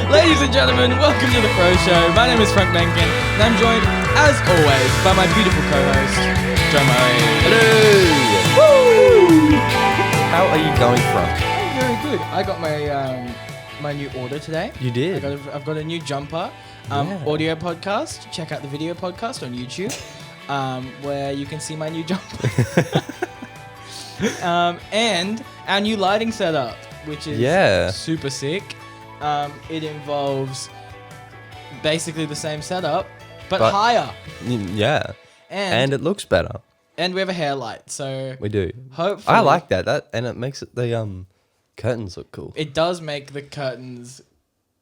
Ladies and gentlemen, welcome to the Froe Show. My name is Frank Mencken, and I'm joined, as always, by my beautiful co-host, Joe Murray. Hello! Woo! How are you going, Frank? I'm very good. I got my new order today. You did? I've got a new jumper, audio podcast. Check out the video podcast on YouTube, where you can see my new jumper. And our new lighting setup, which is super sick. It involves basically the same setup, but higher. Yeah. And it looks better. And we have a hair light, so We do. hopefully I like that. And it makes the curtains look cool. it does make the curtains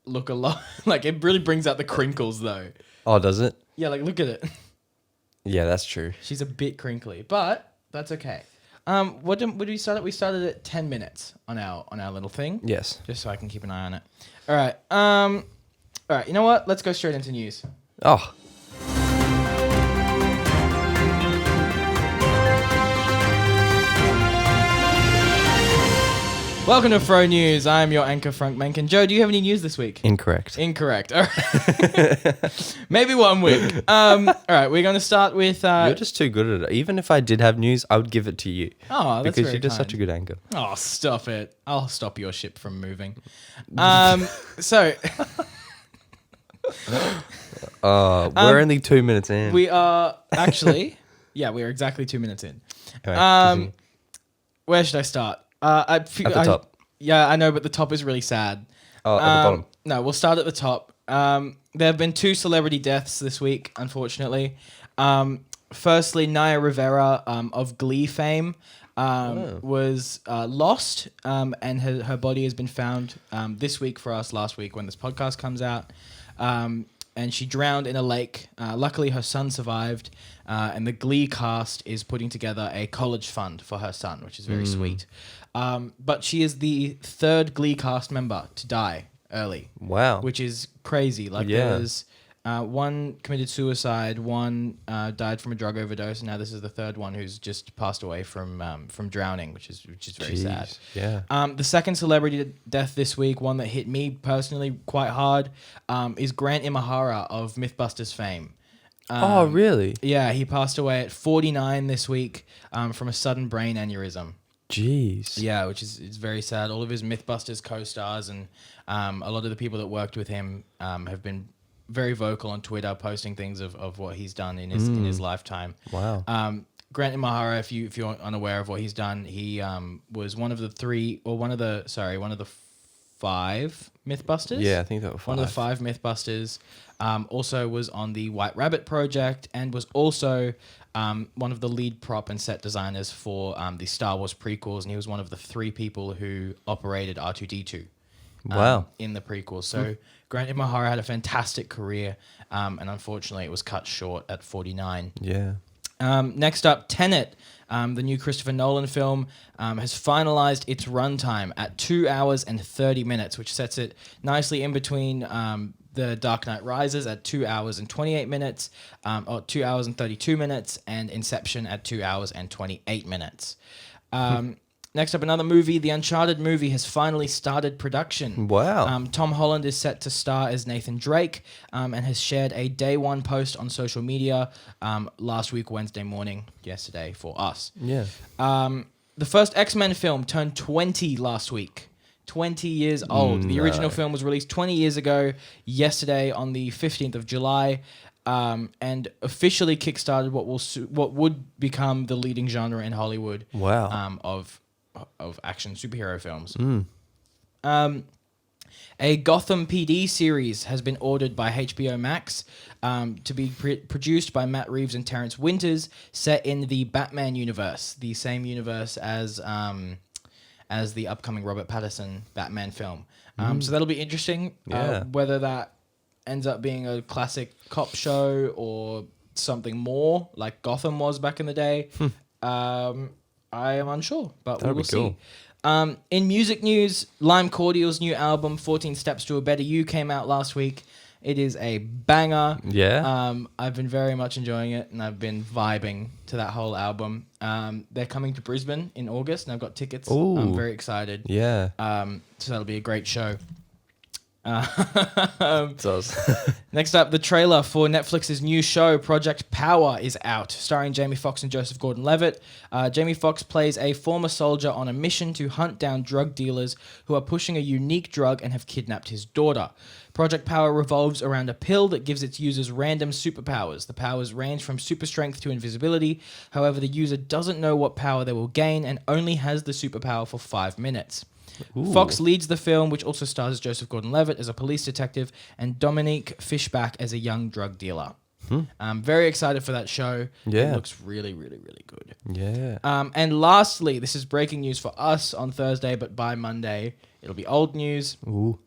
look a lot like it really brings out the crinkles though. Oh, does it? Yeah, like look at it. Yeah, that's true. She's a bit crinkly, but that's okay. What did we start at? We started at 10 minutes on our little thing. Yes. Just so I can keep an eye on it. All right. All right. You know what? Let's go straight into news. Oh. Welcome to Froe News. I'm your anchor, Frank Mencken. Joe, do you have any news this week? Incorrect. Incorrect. All right. Maybe 1 week. All right. We're going to start with... You're just too good at it. Even if I did have news, I would give it to you. Oh, that's because very you're just kind. such a good anchor. Oh, stop it. I'll stop your ship from moving. So... We're only 2 minutes in. We are actually... Yeah, we are exactly 2 minutes in. Anyway, Where should I start? at the top. Yeah, I know, but the top is really sad. Oh, at the bottom. No, we'll start at the top. There have been 2 celebrity deaths this week, unfortunately. Firstly, Naya Rivera of Glee fame was lost, and her body has been found this week for us, last week when this podcast comes out. And she drowned in a lake. Luckily, her son survived, and the Glee cast is putting together a college fund for her son, which is very sweet. But she is the 3rd Glee cast member to die early. Wow. Which is crazy. Like, there's one committed suicide, one died from a drug overdose, and now this is the 3rd one who's just passed away from drowning, which is very sad. Yeah. The second celebrity death this week, one that hit me personally quite hard, is Grant Imahara of MythBusters fame. Oh, really? Yeah, he passed away at 49 this week from a sudden brain aneurysm. Jeez. Yeah, which is very sad. All of his MythBusters co-stars and a lot of the people that worked with him have been very vocal on Twitter, posting things of what he's done in his lifetime. Wow. Grant Imahara, if you're unaware of what he's done, he was one of the 5 MythBusters. Yeah, I think that was 5. One of the 5 MythBusters. Also was on the White Rabbit project and was also one of the lead prop and set designers for the Star Wars prequels, and he was one of the 3 people who operated R2-D2. Wow. In the prequels. So Grant Imahara had a fantastic career, and unfortunately it was cut short at 49. Yeah. Next up, Tenet, the new Christopher Nolan film, has finalized its runtime at 2 hours and 30 minutes, which sets it nicely in between The Dark Knight Rises at 2 hours and 28 minutes, or 2 hours and 32 minutes, and Inception at 2 hours and 28 minutes. Next up, another movie. The Uncharted movie has finally started production. Wow. Tom Holland is set to star as Nathan Drake, and has shared a day 1 post on social media last week, Wednesday morning, yesterday, for us. Yeah. The first X-Men film turned 20 last week. 20 years old. The original film was released 20 years ago, yesterday on the 15th of July, and officially kickstarted what would become the leading genre in Hollywood. Wow. Of action superhero films. A Gotham PD series has been ordered by HBO Max to be produced by Matt Reeves and Terrence Winters, set in the Batman universe, the same universe as the upcoming Robert Pattinson Batman film. So that'll be interesting. Whether that ends up being a classic cop show or something more like Gotham was back in the day. I am unsure, but we will see. In music news, Lime Cordial's new album, 14 Steps to a Better You, came out last week. It is a banger. Yeah. I've been very much enjoying it, and I've been vibing to that whole album. They're coming to Brisbane in August, and I've got tickets. Ooh. I'm very excited. Yeah. So that'll be a great show. So Next up, the trailer for Netflix's new show, Project Power, is out, starring Jamie Foxx and Joseph Gordon-Levitt. Jamie Foxx plays a former soldier on a mission to hunt down drug dealers who are pushing a unique drug and have kidnapped his daughter. Project Power revolves around a pill that gives its users random superpowers. The powers range from super strength to invisibility. However, the user doesn't know what power they will gain and only has the superpower for 5 minutes. Ooh. Fox leads the film, which also stars Joseph Gordon-Levitt as a police detective and Dominique Fishback as a young drug dealer. I'm very excited for that show. Yeah. It looks really, really, really good. Yeah. And lastly, this is breaking news for us on Thursday, but by Monday, it'll be old news. Ooh.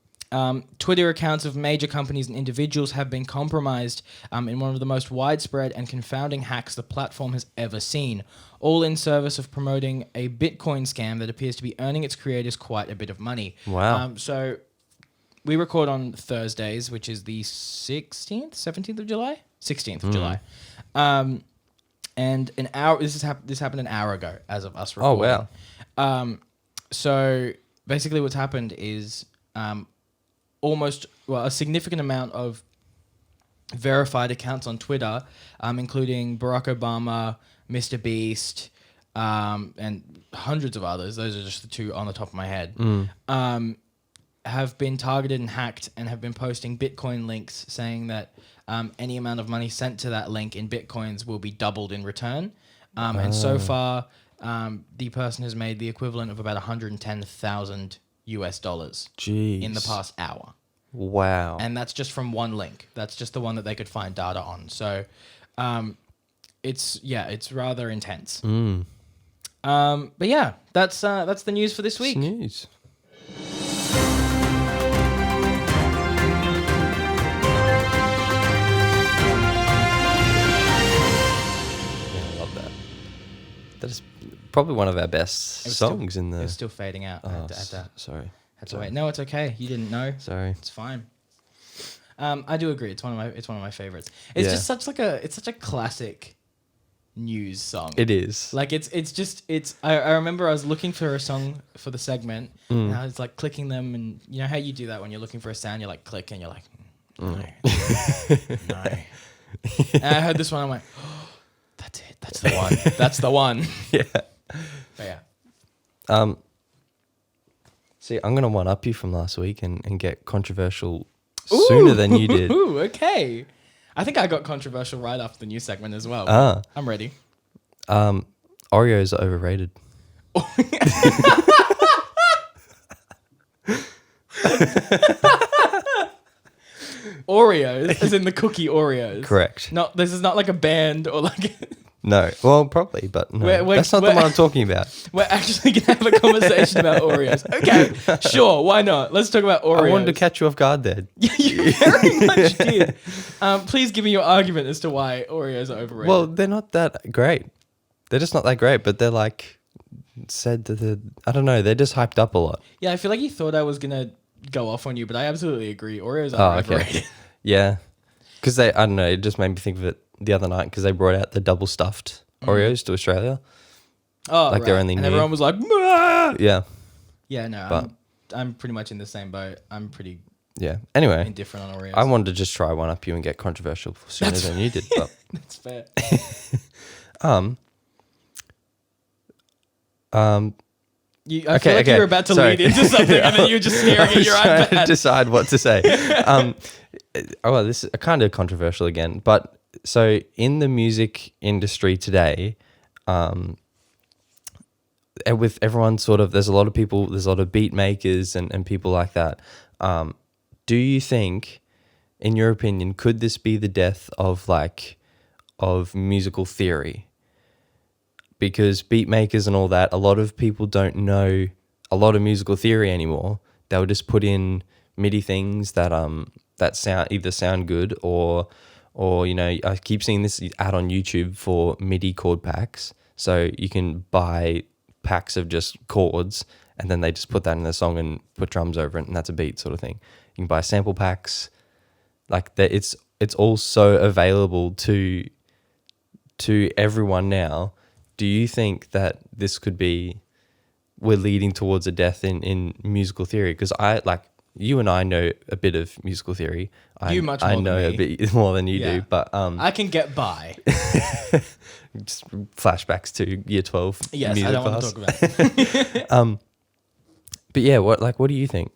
Twitter accounts of major companies and individuals have been compromised in one of the most widespread and confounding hacks the platform has ever seen, all in service of promoting a Bitcoin scam that appears to be earning its creators quite a bit of money. Wow. So we record on Thursdays, which is the 16th, 17th of July? 16th of July. And an hour, this happened an hour ago as of us recording. Oh, wow. So basically what's happened is a significant amount of verified accounts on Twitter, including Barack Obama, Mr. Beast, and hundreds of others. Those are just the two on the top of my head. Have been targeted and hacked and have been posting Bitcoin links saying that any amount of money sent to that link in Bitcoins will be doubled in return. And so far, the person has made the equivalent of about 110,000 US dollars Jeez. in the past hour. Wow. And that's just from one link. That's just the one that they could find data on. So it's rather intense. But yeah, that's the news for this week. It's news. Yeah, I love that. That is probably one of our best songs in the... It's still fading out. I had to Sorry. wait. No, it's okay. You didn't know. Sorry. It's fine. I do agree. It's one of my favorites. It's just such a classic news song. It is. Like I remember I was looking for a song for the segment and I was like clicking them, and you know how you do that when you're looking for a sound, you're like click and you're like no. No. And I heard this one, I'm like, oh, that's it. That's the one. That's the one. Yeah. But yeah. See, I'm gonna one up you from last week and get controversial sooner than you did. Ooh, okay. I think I got controversial right after the new segment as well. I'm ready. Oreos are overrated. Oreos, as in the cookie Oreos. Correct. No, this is not like a band or like... No. Well, probably, but no. That's not the one I'm talking about. We're actually going to have a conversation about Oreos. Okay, sure, why not? Let's talk about Oreos. I wanted to catch you off guard there. You very much did. Please give me your argument as to why Oreos are overrated. Well, they're not that great. They're just not that great, but they're like said that they're... I don't know, they're just hyped up a lot. Yeah, I feel like you thought I was going to go off on you, but I absolutely agree. Oreos are overrated. Yeah. Because I don't know, it just made me think of it the other night because they brought out the double stuffed Oreos to Australia. Oh, like they're only and new. everyone was like, "Mah!" Yeah. Yeah, no, But- I'm pretty much in the same boat. I'm pretty Yeah. Anyway, indifferent on Oreos. I wanted to just try one up you and get controversial sooner than you did. But That's fair. I feel like you were about to lead into something and then you were just staring at your trying to iPad. decide what to say. Well, this is kind of controversial again, but so in the music industry today, with everyone sort of, there's a lot of people, there's a lot of beat makers and people like that. Do you think, in your opinion, could this be the death of musical theory? Because beat makers and all that, a lot of people don't know a lot of musical theory anymore. They'll just put in MIDI things that sound good or you know, I keep seeing this ad on YouTube for MIDI chord packs. So you can buy packs of just chords and then they just put that in the song and put drums over it and that's a beat sort of thing. You can buy sample packs. Like that, it's also available to everyone now. Do you think that this could be, we're leading towards a death in musical theory? Because you and I know a bit of musical theory. You much I more know than a me. bit more than you Yeah. do, but I can get by. just flashbacks to year 12 Yes, music I don't class. want to talk about it. But yeah, what do you think?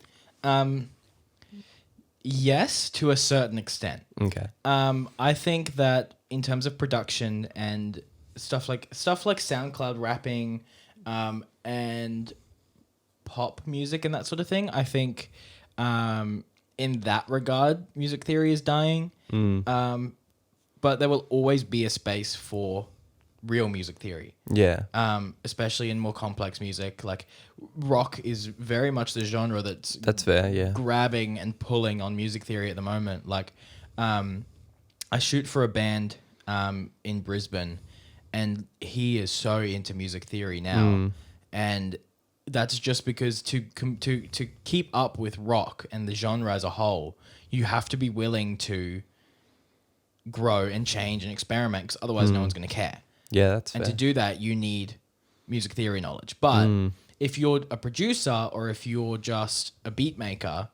Yes, to a certain extent. Okay. I think that in terms of production and stuff like SoundCloud rapping, and pop music and that sort of thing, I think, in that regard, music theory is dying. But there will always be a space for real music theory. Yeah. Especially in more complex music. Like rock is very much the genre That's fair, yeah. grabbing and pulling on music theory at the moment. Like, I shoot for a band in Brisbane, and he is so into music theory now, and that's just because to keep up with rock and the genre as a whole, you have to be willing to grow and change and experiment, because otherwise no one's going to care. Yeah, that's And fair. to do that, you need music theory knowledge. But if you're a producer or if you're just a beat maker,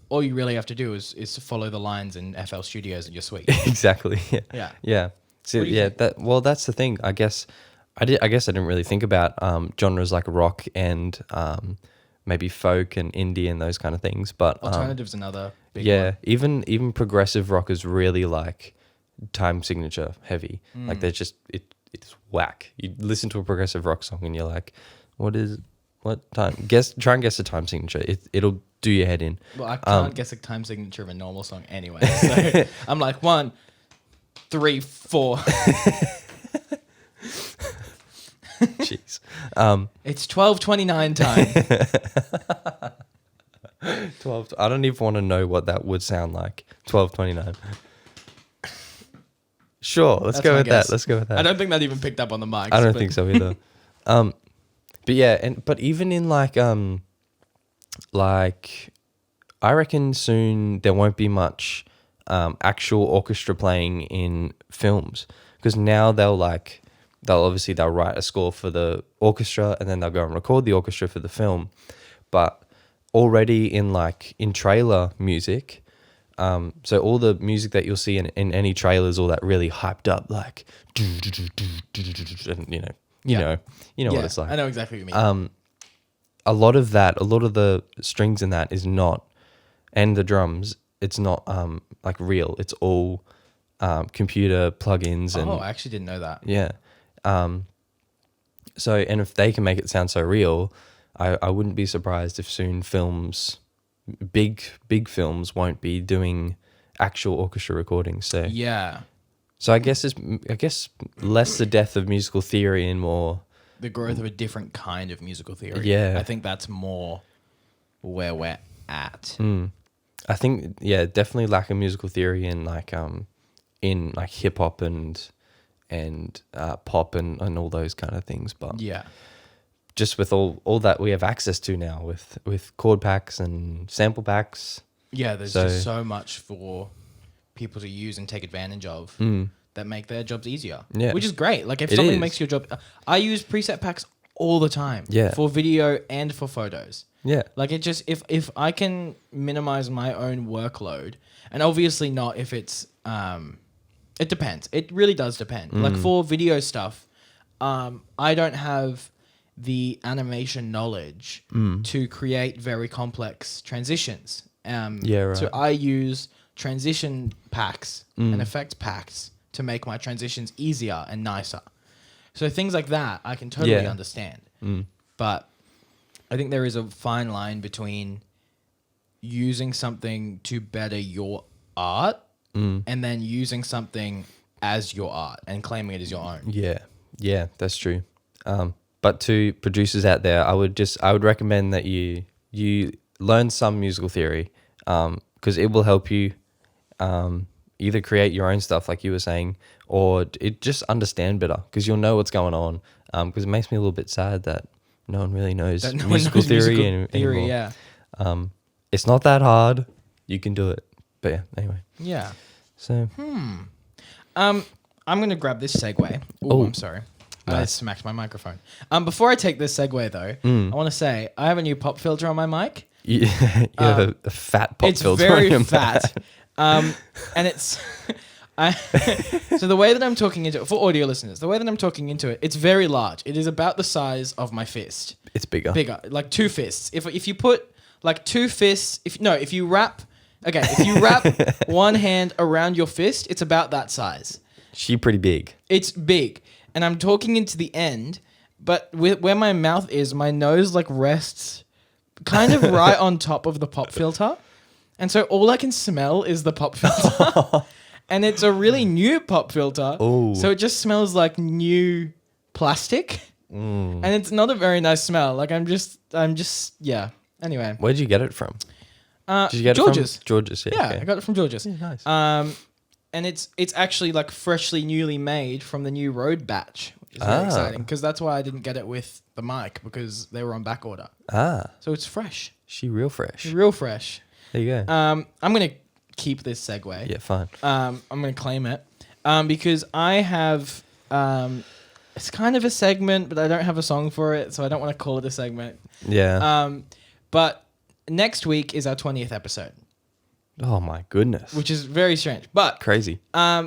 all you really have to do is follow the lines in FL Studios and you're sweet. Exactly. Yeah. Yeah. Yeah. So What do you yeah, think? that's the thing. I guess I didn't really think about genres like rock and maybe folk and indie and those kind of things. But Alternative's another big yeah, one. even progressive rock is really like time signature heavy. Like they're just it's whack. You listen to a progressive rock song and you're like, what time? Try and guess the time signature. It'll do your head in. Well, I can't guess a time signature of a normal song anyway. So I'm like 1, 3, 4. Jeez. It's 12:29 time. 12. I don't even want to know what that would sound like. 12:29. Sure, let's That's go my with guess. that. Let's go with that. I don't think that even picked up on the mics. I don't but- think so either. But yeah, but even in like I reckon soon there won't be much actual orchestra playing in films, because now they'll write a score for the orchestra and then they'll go and record the orchestra for the film. But already in trailer music, so all the music that you'll see in any trailers, all that really hyped up, like, and you know Yeah, what it's like. I know exactly what you mean. A lot of the strings in that is not, and the drums, it's not like real. It's all computer plugins and I actually didn't know that. yeah. So, and if they can make it sound so real, I wouldn't be surprised if soon big films won't be doing actual orchestra recordings. So Yeah. So I guess less the death of musical theory and more The growth of a different kind of musical theory. Yeah. I think that's more where we're at. I think definitely lack of musical theory in hip hop and pop and all those kind of things. But Yeah. just with all that we have access to now with chord packs and sample packs. Yeah, there's just so much for people to use and take advantage of that make their jobs easier. Yeah. Which is great. Like if It something is. makes your job... I use preset packs all the time. Yeah. For video and for photos. Yeah. Like it just... If I can minimize my own workload, and obviously not if it's... it depends. It really does depend. Like for video stuff, I don't have the animation knowledge to create very complex transitions. Yeah, right. So I use transition packs and effect packs to make my transitions easier and nicer. So things like that I can totally Yeah. understand. But I think there is a fine line between using something to better your art and then using something as your art and claiming it as your own. Yeah, that's true. But to producers out there, I would recommend that you learn some musical theory, because it will help you either create your own stuff like you were saying, or it just understand better, because you'll know what's going on. Because it makes me a little bit sad that no one really knows That no one musical knows theory, musical theory, anymore. yeah. It's not that hard. You can do it. But yeah, anyway. Yeah. So I'm going to grab this segue. Oh, I'm sorry. I nice. smacked my microphone. Before I take this segue, though, I want to say I have a new pop filter on my mic. You have a fat pop It's filter. very on your fat. Mac. And it's so the way that I'm talking into it, for audio listeners, the way that I'm talking into it, it's very large. It is about the size of my fist. It's bigger. Bigger, like 2 fists. If you put like 2 fists, if you wrap one hand around your fist, it's about that size. She pretty big. It's big, and I'm talking into the end, but where my mouth is, my nose like rests kind of right on top of the pop filter, and so all I can smell is the pop filter, and it's a really new pop filter, so it just smells like new plastic, and it's not a very nice smell. Like I'm just yeah. Anyway, Where'd you get it from? Did you get George's? it from George's? Yeah, okay. I got it from George's. Yeah, nice. And it's actually like freshly newly made from the new Rode batch, which is very exciting because that's why I didn't get it with the mic because they were on back order. So it's fresh. She real fresh. Real fresh. There you go. I'm gonna keep this segue. Yeah, fine. I'm gonna claim it because I have it's kind of a segment, but I don't have a song for it, so I don't want to call it a segment. Yeah. But next week is our 20th episode, Oh my goodness. which is very strange. But Crazy.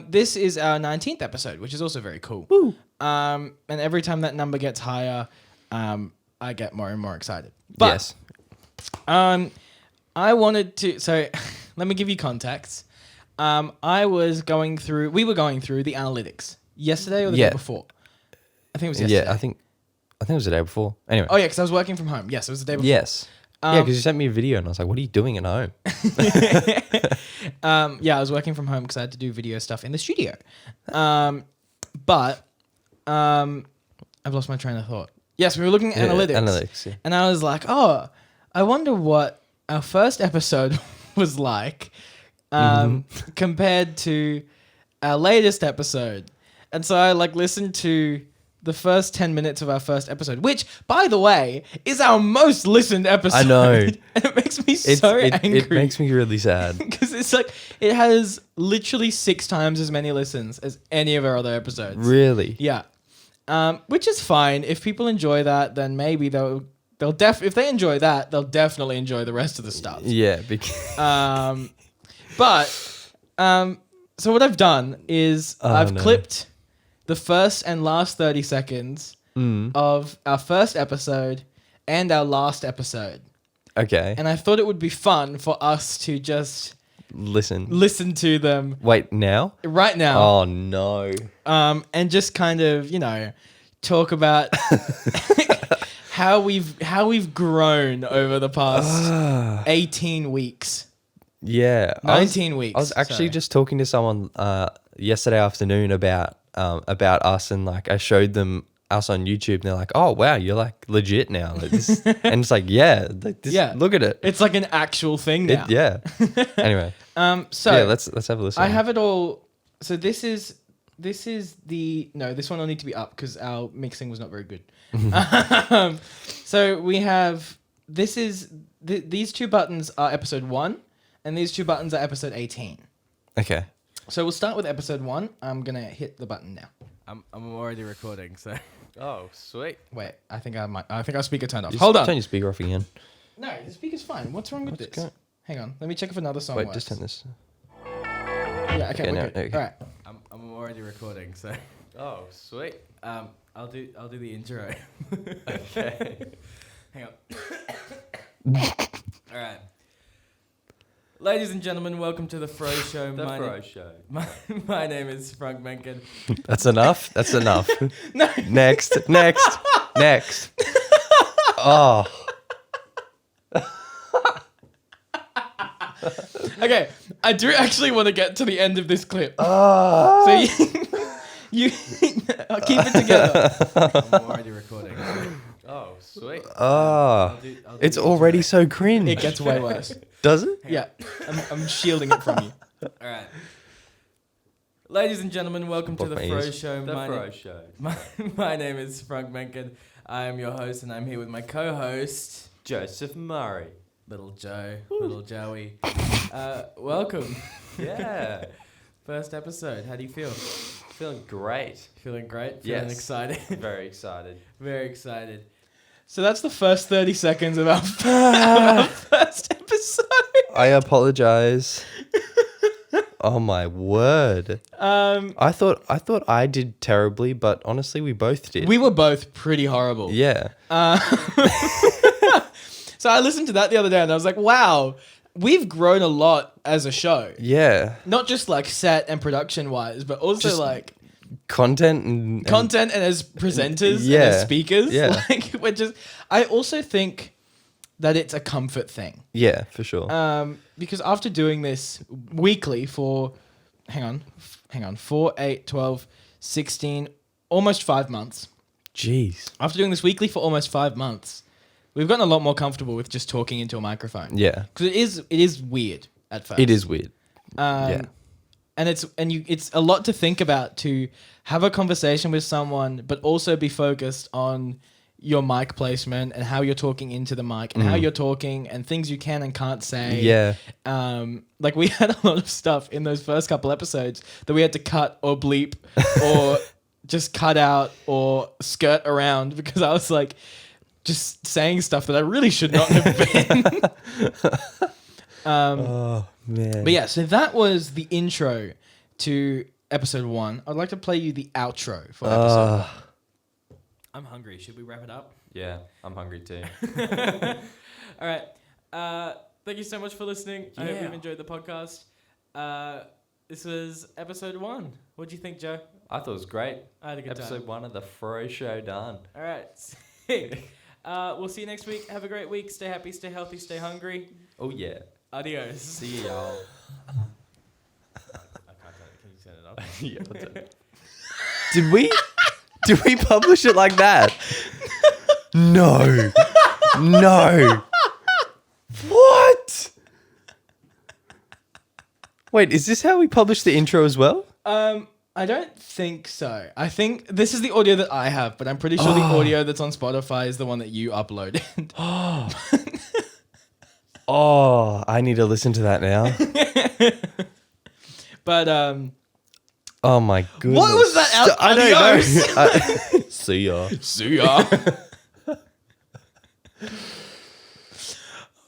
this is our 19th episode, which is also very cool. Woo. And every time that number gets higher, I get more and more excited. But, Yes. I wanted to. So, let me give you context. We were going through the analytics yesterday or the day Yeah. before. I think it was yesterday. Yeah, I think it was the day before. Anyway. Oh yeah, because I was working from home. Yes, it was the day before. Yes. Yeah, because you sent me a video and I was like, what are you doing at home? Yeah, I was working from home because I had to do video stuff in the studio. But I've lost my train of thought. Yes, we were looking at analytics. Analytics, yeah. And I was like, oh, I wonder what our first episode was like compared to our latest episode. And so I listened to the first 10 minutes of our first episode, which, by the way, is our most listened episode. I know. And it makes me angry. It makes me really sad. Because it's it has literally 6 times as many listens as any of our other episodes. Really? Yeah. Which is fine. If people enjoy that, then maybe if they enjoy that, they'll definitely enjoy the rest of the stuff. Yeah. So what I've done is I've no. clipped the first and last 30 seconds of our first episode and our last episode. Okay. And I thought it would be fun for us to just listen to them Wait, now? right now. Oh, no. And just kind of, talk about how we've grown over the past 18 weeks. Yeah. 19 weeks. I was actually sorry. just talking to someone yesterday afternoon about us, and I showed them us on YouTube, and they're like, "Oh wow, you're legit now." This, and it's Yeah. look at it. It's like an actual thing now. Yeah. Anyway. So yeah, let's have a listen. I have it all. So this one will need to be up because our mixing was not very good. So we have these 2 buttons are episode 1, and these 2 buttons are episode 18. Okay. So we'll start with episode 1. I'm gonna hit the button now. I'm already recording, so. Oh, sweet. Wait, I think our speaker turned off. Hold on. Turn your speaker off again. No, the speaker's fine. What's wrong with What's this? going- Hang on. Let me check if another song Wait, works. just turn this. Yeah, okay, Okay, we're no, good. okay. All right. I'm already recording, so. Oh, sweet. I'll do the intro. Okay. Hang on. All right. Ladies and gentlemen, welcome to the Froe Show. Show. My name is Frank Menken. That's enough. That's enough. No. Next. Oh. Okay, I do actually want to get to the end of this clip. Oh. So you I'll keep it together. I'm already recording. Oh, sweet. Oh. I'll do It's the already so cringe. It gets way worse. Does it? Yeah, I'm shielding it from you. intro. All right. Ladies and gentlemen, welcome to Block the my Froe ears. Show. Show. My name is Frank Menken. I am your host, and I'm here with my co-host, Joseph Murray. Little Joe, Little Joey. Welcome. Yeah. First episode. How do you feel? Feeling great. Feeling great? Feeling Yes. excited? Very excited. Very excited. So that's the first 30 seconds of our first episode. I apologize. Oh my word. I thought I did terribly, but honestly we both did. We were both pretty horrible. Yeah. So I listened to that the other day and I was like, wow, we've grown a lot as a show. Yeah. Not just like set and production wise, but also Just like content and as presenters and Yeah. as speakers. Yeah. Like we're just, I also think that it's a comfort thing. yeah, for sure. Because after doing this weekly for, hang on, 4, 8, 12, 16, almost 5 months. Jeez. After doing this weekly for almost 5 months, we've gotten a lot more comfortable with just talking into a microphone. Yeah. Because it is weird at first. It is weird. Yeah. And it's a lot to think about, to have a conversation with someone, but also be focused on your mic placement and how you're talking into the mic and how you're talking and things you can and can't say. Yeah. Like we had a lot of stuff in those first couple episodes that we had to cut or bleep or just cut out or skirt around because I was like just saying stuff that I really should not have been. Oh man. But yeah, so that was the intro to episode 1. I'd like to play you the outro for episode 1. I'm hungry. Should we wrap it up? Yeah, I'm hungry too. All right. Thank you so much for listening. I hope you've enjoyed the podcast. This was episode 1. What do you think, Joe? I thought it was great. I had a good time. Episode 1 of the Froe Show done. All right. Sick. We'll see you next week. Have a great week. Stay happy, stay healthy, stay hungry. Oh yeah. Adios. See y'all. I can't tell you. Can you turn it off? Yeah, I'll tell you. Did we publish it like that? No. No. What? Wait, is this how we publish the intro as well? I don't think so. I think this is the audio that I have, but I'm pretty sure the audio that's on Spotify is the one that you uploaded. Oh, I need to listen to that now. But Oh my goodness. what was that? I don't know. See ya. See ya.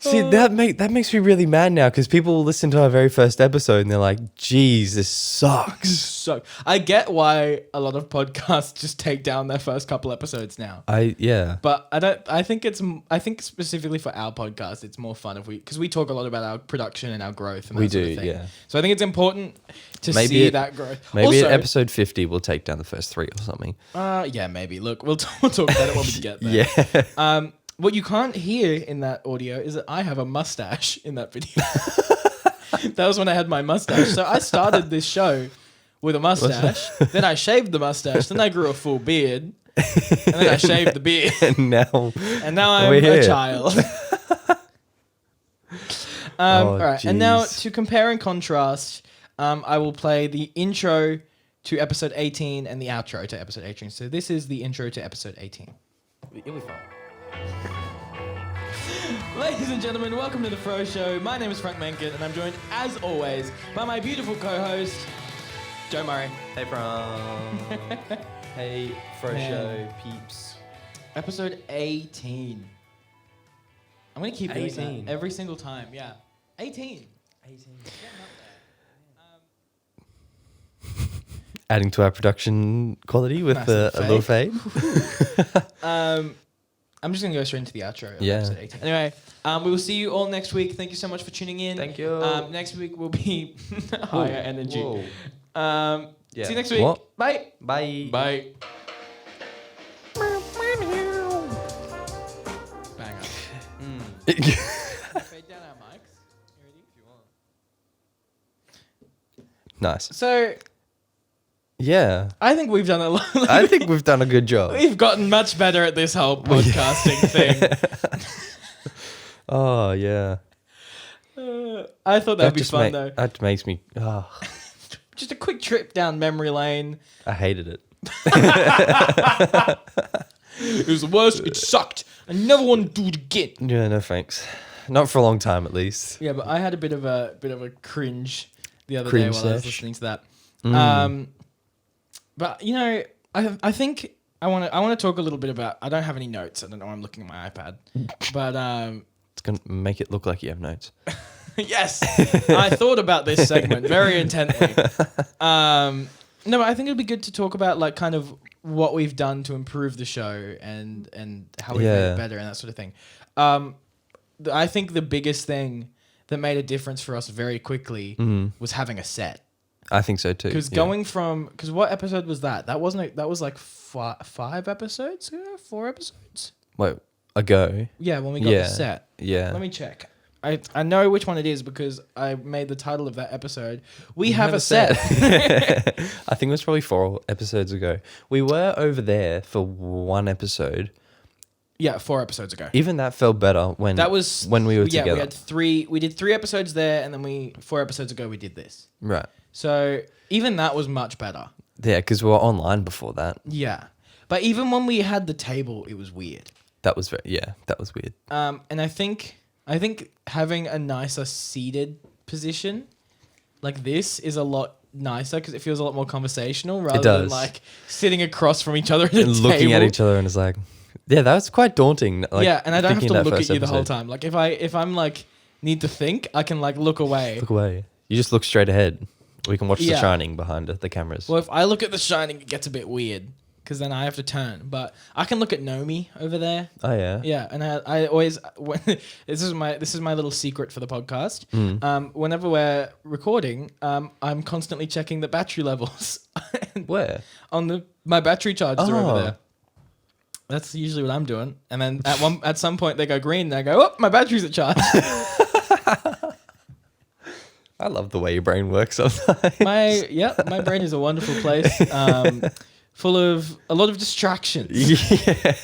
See, that makes me really mad now because people will listen to our very first episode and they're like, "Geez, this sucks." So I get why a lot of podcasts just take down their first couple episodes now. Yeah. But I think specifically for our podcast, it's more fun if because we talk a lot about our production and our growth and that We sort do, of thing. yeah. So I think it's important to Maybe see it- that growth. Maybe also, at episode 50 we'll take down the first 3 or something. yeah, maybe. Look, we'll talk about it when we get there. Yeah. What you can't hear in that audio is that I have a mustache in that video. That was when I had my mustache. So I started this show with a mustache. Then I shaved the mustache. Then I grew a full beard. And then I shaved the beard. And now I'm we're here. a child. All right. And now jeez. to compare and contrast, I will play the intro to episode 18 and the outro to episode 18. So this is the intro to episode 18. It'll be fun. Ladies and gentlemen, welcome to the Froe Show. My name is Frank Menken, and I'm joined, as always, by my beautiful co-host, Joe Murray. Hey, from. Hey, Froe Man. Show peeps. Episode 18. I'm going to keep doing 18. that every single time. Yeah. 18. Adding to our production quality with Massive a little fade. I'm just going to go straight into the outro of Yeah. episode 18. Anyway, we will see you all next week. Thank you so much for tuning in. Thank you. Next week will be higher energy. Whoa. See you next week. What? Bye. Bye. Bye. Bang up. Fade down our mics. You ready? If you want. Nice. So, Yeah. I think we've done a lot. I think we've done a good job. We've gotten much better at this whole podcasting thing. Oh, yeah. I thought that'd be just fun, though. That makes me. Oh, Just a quick trip down memory lane. I hated it. It was the worst. It sucked. I never want to do it again. Yeah, no thanks. Not for a long time, at least. Yeah, but I had a bit of a cringe the other Cringe day while I was sesh. listening to that. Mm. But you know, I think I want to talk a little bit about. I don't have any notes. I don't know. I'm looking at my iPad, but It's gonna make it look like you have notes. yes, I thought about this segment very intently. No, but I think it'd be good to talk about like kind of what we've done to improve the show and how we've made it better and that sort of thing. I think the biggest thing that made a difference for us very quickly was having a set. I think so too. Because because what episode was that? That was like 5 episodes ago, 4 episodes. Wait, ago. Yeah, when we got the set. Yeah. Let me check. I know which one it is because I made the title of that episode. We have a set. I think it was probably 4 episodes ago. We were over there for 1 episode. Yeah, 4 episodes ago. Even that felt better when we were together. Yeah, we had 3. We did 3 episodes there, and then 4 episodes ago we did this. Right. So even that was much better. Yeah, because we were online before that. Yeah, but even when we had the table, it was weird. That was weird. And I think having a nicer seated position like this is a lot nicer because it feels a lot more conversational rather than like sitting across from each other at and looking at each other, and it's like, yeah, that was quite daunting. Like, yeah, and I don't have to look at you the whole episode. time. Like if I'm like need to think, I can like look away. Look away. You just look straight ahead. We can watch The Shining behind the cameras. Well, if I look at The Shining, it gets a bit weird because then I have to turn. But I can look at Nomi over there. Oh yeah. Yeah, and I always this is my little secret for the podcast. Whenever we're recording, I'm constantly checking the battery levels. Where? On my battery chargers are over Oh. there. That's usually what I'm doing. And then at some point they go green and I go, oh, my battery's at charge. I love the way your brain works sometimes. My brain is a wonderful place. Full of a lot of distractions. Yeah.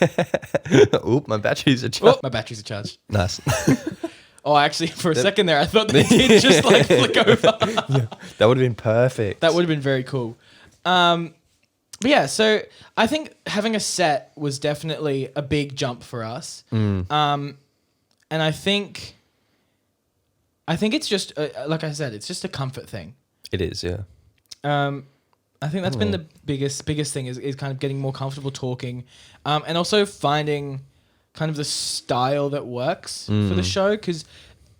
Oop, my batteries are charged. Oh, my batteries are charged. Nice. Oh, actually, for a second there, I thought they did just like flick over. Yeah, that would have been perfect. That would have been very cool. But yeah, so I think having a set was definitely a big jump for us. And I think it's just like I said, it's just a comfort thing. It is, yeah. I think that's been the biggest thing is kind of getting more comfortable talking, and also finding kind of the style that works for the show. Because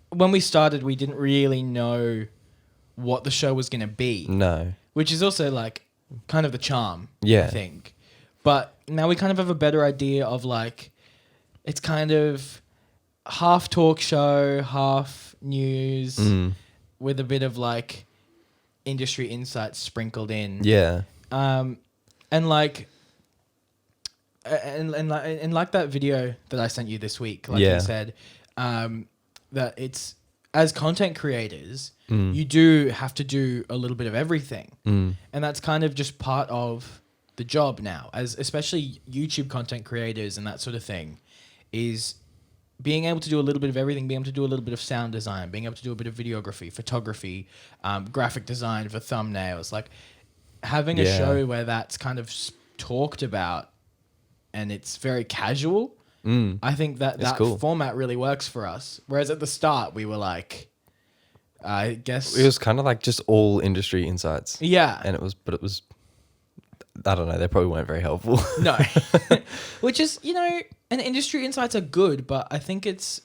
when we started, we didn't really know what the show was going to be. No. Which is also like kind of the charm, Yeah. I think. But now we kind of have a better idea of like, it's kind of half talk show, half news, with a bit of like industry insights sprinkled in. Yeah. And like that video that I sent you this week, like you said, that it's as content creators, you do have to do a little bit of everything. And that's kind of just part of the job now, as especially YouTube content creators and that sort of thing, is being able to do a little bit of everything, being able to do a little bit of sound design, being able to do a bit of videography, photography, graphic design for thumbnails, like having a show where that's kind of talked about and it's very casual. I think that cool. format really works for us. Whereas at the start we were like, I guess It was kind of like just all industry insights. yeah, And it was, I don't know, they probably weren't very helpful. no, which is, and industry insights are good, but I think it's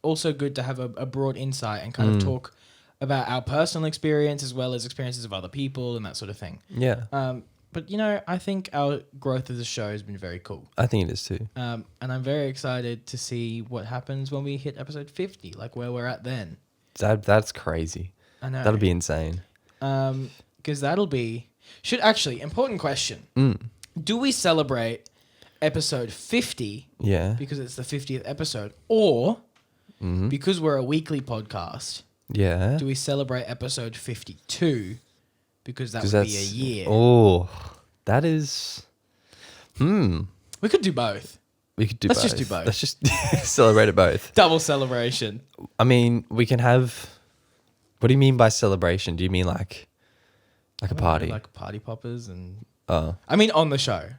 also good to have a broad insight and kind of talk about our personal experience as well as experiences of other people and that sort of thing. Yeah. But I think our growth as a show has been very cool. I think it is too. And I'm very excited to see what happens when we hit episode 50, like where we're at then. That's crazy. I know. That'll be insane. Because that'll be... important question. Do we celebrate episode 50 because it's the 50th episode, or because we're a weekly podcast, Yeah. do we celebrate episode 52 because that would be a year? Oh, that is... We could do both. We could do Let's both. just do both. Let's just celebrate it both. Double celebration. I mean, we can have... What do you mean by celebration? Do you mean like a party? Like party poppers and... Oh. I mean on the show.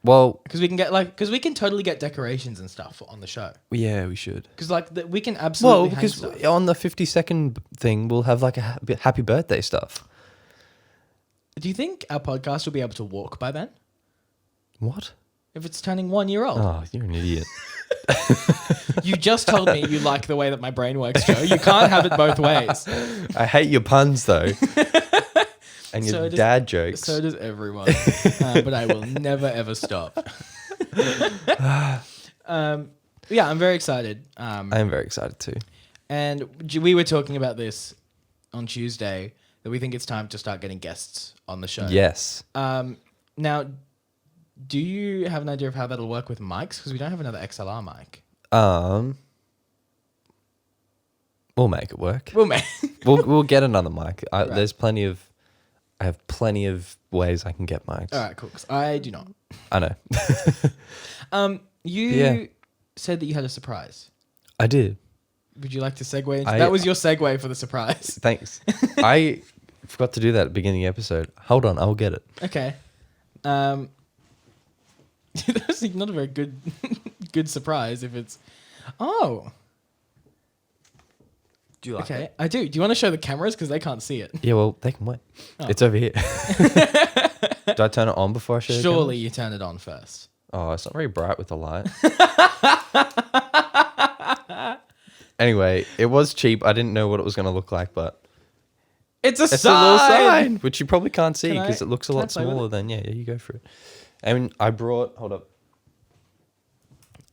Well... Because we can totally get decorations and stuff on the show. Yeah, we should. Because we can absolutely hang because stuff. on the 52nd thing, we'll have like a happy birthday stuff. Do you think our podcast will be able to walk by then? What? if it's turning 1 year old. Oh, you're an idiot. You just told me you like the way that my brain works, Joe. You can't have it both ways. I hate your puns though, and your So does- dad jokes. So does everyone. But I will never ever stop. Yeah, I'm very excited. I am very excited too. And we were talking about this on Tuesday, that we think it's time to start getting guests on the show. Yes. Now, do you have an idea of how that'll work with mics? Because we don't have another XLR mic. We'll make it work. Well, man. We'll get another mic. Right. I have plenty of ways I can get mics. All right, cool. 'Cause I do not. I know. You Yeah. said that you had a surprise. I did. Would you like to segue into I- that? Was your segue for the surprise? Thanks. I forgot to do that at the beginning of the episode. Hold on, I'll get it. Okay. That's not a very good good surprise if it's. Oh. Do you like Okay, I do. Do you want to show the cameras because they can't see it? Yeah, well, they can wait. Oh. It's over here. Do I turn it on before I show you? Surely you turn it on first. Oh, it's not very bright with the light. Anyway, it was cheap. I didn't know what it was going to look like, but It's a it's sign. a little sign, which you probably can't see Can I- because it looks a can I lot play with smaller than, yeah, you go for it. I mean, I brought, hold up.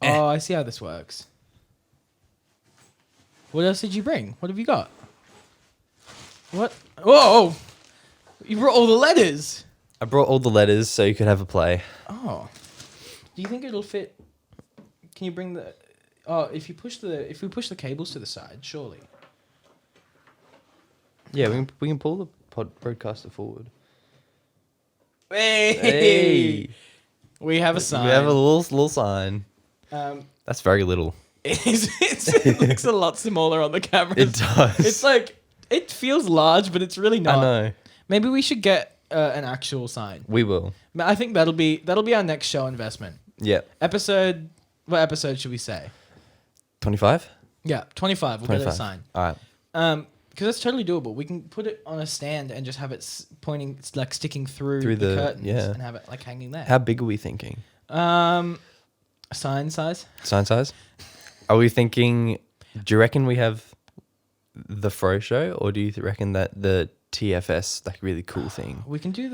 Oh, I see how this works. What else did you bring? What have you got? What? Whoa! You brought all the letters. I brought all the letters so you could have a play. Oh. Do you think it'll fit? Can you bring the? Oh, if we push the cables to the side, surely. Yeah, we can pull the RodeCaster forward. Hey! Hey! We have a sign. We have a little sign. Um, That's very little. it looks a lot smaller on the camera. It does. It's like it feels large, but it's really not. I know. Maybe we should get an actual sign. We will. I think that'll be our next show investment. Yeah. What episode should we say? 25? Yeah, 25. We'll 25. get a sign. All right. Because that's totally doable. We can put it on a stand and just have it pointing, it's like sticking through Through the the- curtains yeah. and have it like hanging there. How big are we thinking? Sign size. Sign size? Are we thinking, do you reckon we have the Froe Show, or do you reckon that the TFS, like really cool thing, We can do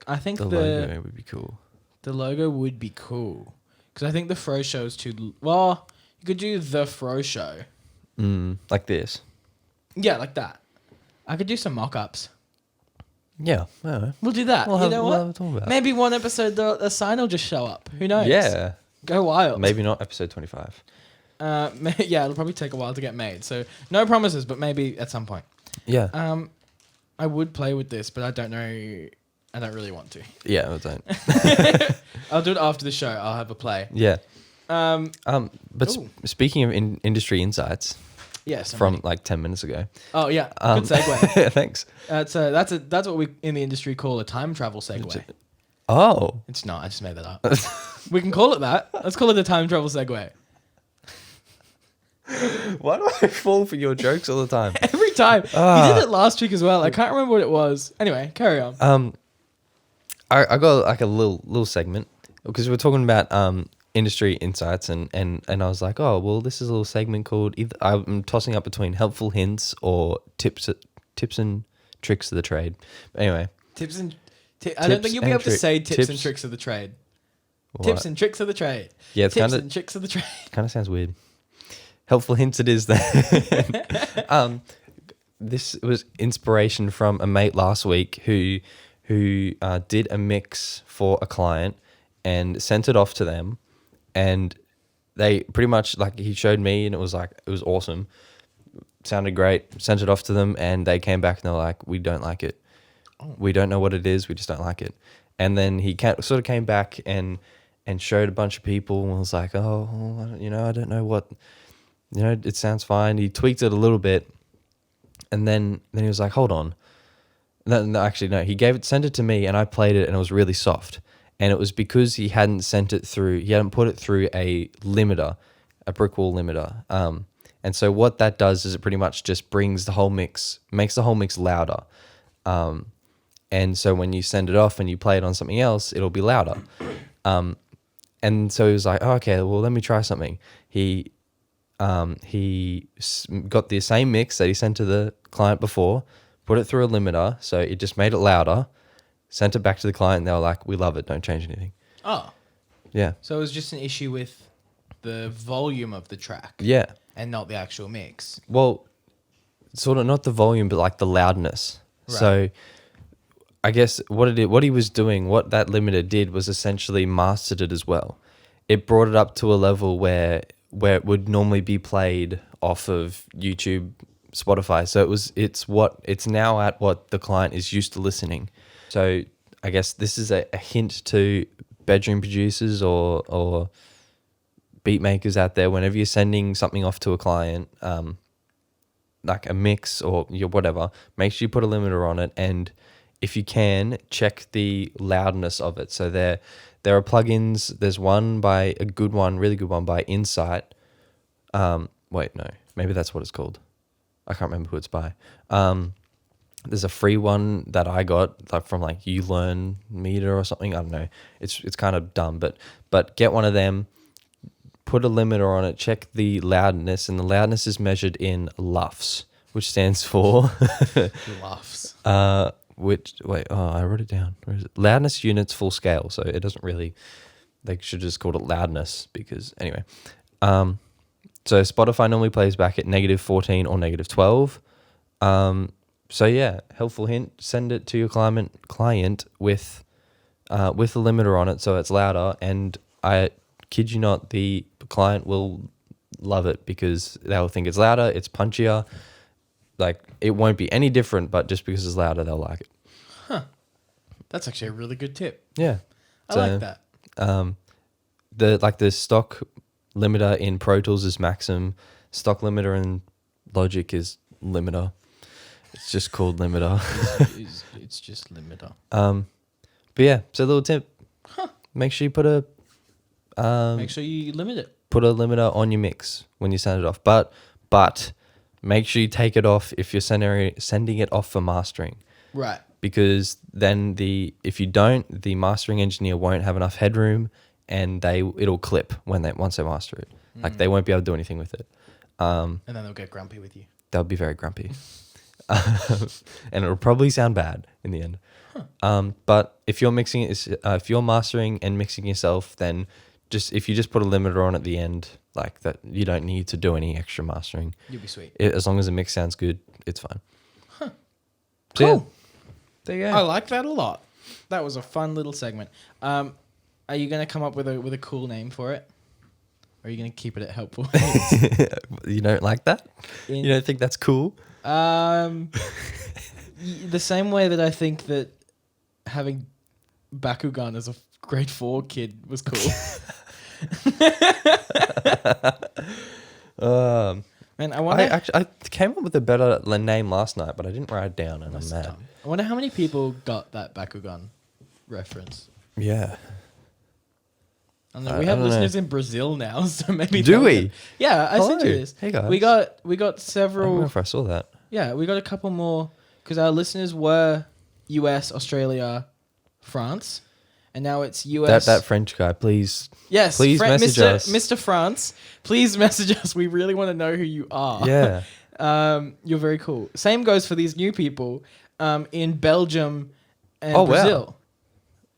I think the logo would be cool? the logo would be cool. Because I think the Froe Show is well, you could do the Froe Show. Like this? Yeah, like that. I could do some mock-ups. Yeah. Yeah. We'll do that. We'll You have- know we'll what? have a talk about it. Maybe one episode the sign will just show up. Who knows? Yeah. Go wild. Maybe not episode 25. Yeah, it'll probably take a while to get made. So no promises, but maybe at some point. Yeah. I would play with this, but I don't know. I don't really want to. Yeah, I don't. I'll do it after the show. I'll have a play. Yeah. Um, But Ooh. speaking of industry insights yes. I'm from ready. like 10 minutes ago. Oh yeah, good segue. Thanks. So that's what we in the industry call a time travel segue. Oh. It's not. I just made that up. We can call it that. Let's call it a time travel segue. Why do I fall for your jokes all the time? Every time. You did it last week as well. I can't remember what it was. Anyway, carry on. I got like a little segment because we're talking about industry insights and I was like, oh well, this is a little segment called either I'm tossing up between helpful hints or tips and tricks of the trade. But anyway, I don't think you'll be and able to say tips and tips- tricks of the trade. what? Tips and tricks of the trade. Yeah, it's Tips kinda- and tricks of the trade. Kind of sounds weird. Helpful hints it is then. This was inspiration from a mate last week who did a mix for a client and sent it off to them, and they pretty much like he showed me and it was awesome, sounded great. Sent it off to them and they came back and they're like, we don't like it. We don't know what it is. We just don't like it. And then he sort of came back and showed a bunch of people and was like, oh, I don't know what. It sounds fine. He tweaked it a little bit, and then he was like, "Hold on." No, actually, no. He sent it to me, and I played it, and it was really soft. And it was because he hadn't sent it through. He hadn't put it through a limiter, a brick wall limiter. And so what that does is it pretty much just makes the whole mix louder. And so when you send it off and you play it on something else, it'll be louder. and so he was like, oh, okay, well, let me try something. He got the same mix that he sent to the client before, put it through a limiter, so it just made it louder, sent it back to the client, and they were like, we love it, don't change anything. Oh. Yeah. So it was just an issue with the volume of the track. Yeah. And not the actual mix. Well, sort of not the volume, but like the loudness. Right. So I guess what he was doing, what that limiter did was essentially mastered it as well. It brought it up to a level where it would normally be played off of YouTube, Spotify. So it's now at what the client is used to listening. So I guess this is a hint to bedroom producers or beat makers out there. Whenever you're sending something off to a client, like a mix or whatever, make sure you put a limiter on it, and if you can, check the loudness of it. So there are plugins. There's one by really good one by Insight. Wait, no, maybe that's what it's called. I can't remember who it's by. There's a free one that I got like from like ULearn Meter or something. I don't know. It's kind of dumb, but get one of them. Put a limiter on it. Check the loudness, and the loudness is measured in LUFS, which stands for LUFS. I wrote it down. Where is it? Loudness units full scale. So it doesn't really. They should just call it loudness because anyway. So Spotify normally plays back at -14 or -12. So yeah, helpful hint: send it to your client with a limiter on it, so it's louder. And I kid you not, the client will love it because they'll think it's louder, it's punchier. Like it won't be any different, but just because it's louder, they'll like it. Huh. That's actually a really good tip. Yeah, I like that. The stock limiter in Pro Tools is Maxim. Stock limiter in Logic is limiter. It's just called limiter. It's just limiter. But yeah, so a little tip. Huh. Make sure you put a Make sure you limit it. put a limiter on your mix when you send it off. But make sure you take it off if you're sending it off for mastering. Right. Because then if you don't, the mastering engineer won't have enough headroom, and it'll clip once they master it. Like they won't be able to do anything with it. And then they'll get grumpy with you. They'll be very grumpy. And it'll probably sound bad in the end. Huh. But if you're if you're mastering and mixing yourself, then if you just put a limiter on at the end, like that, you don't need to do any extra mastering. You'll be sweet. As long as the mix sounds good, it's fine. Huh. So, Cool. yeah, there you go. I like that a lot. That was a fun little segment. Are you going to come up with a cool name for it? Or are you going to keep it at helpful? You don't like that? You don't think that's cool? The same way that I think that having Bakugan as a grade 4 kid was cool. Man, I came up with a better name last night, but I didn't write it down, and I'm mad. Dumb. I wonder how many people got that Bakugan reference. Yeah. I don't know. We have listeners in Brazil now, so maybe. Do we? Yeah, I sent you Hello. this. Hey, guys. We got I don't know several. if I saw that. Yeah, we got a couple more because our listeners were US, Australia, France, and now it's US. That French guy, please. Yes, please message us. Mr. France. Please message us. We really want to know who you are. Yeah. You're very cool. Same goes for these new people in Belgium and Oh, wow. Brazil.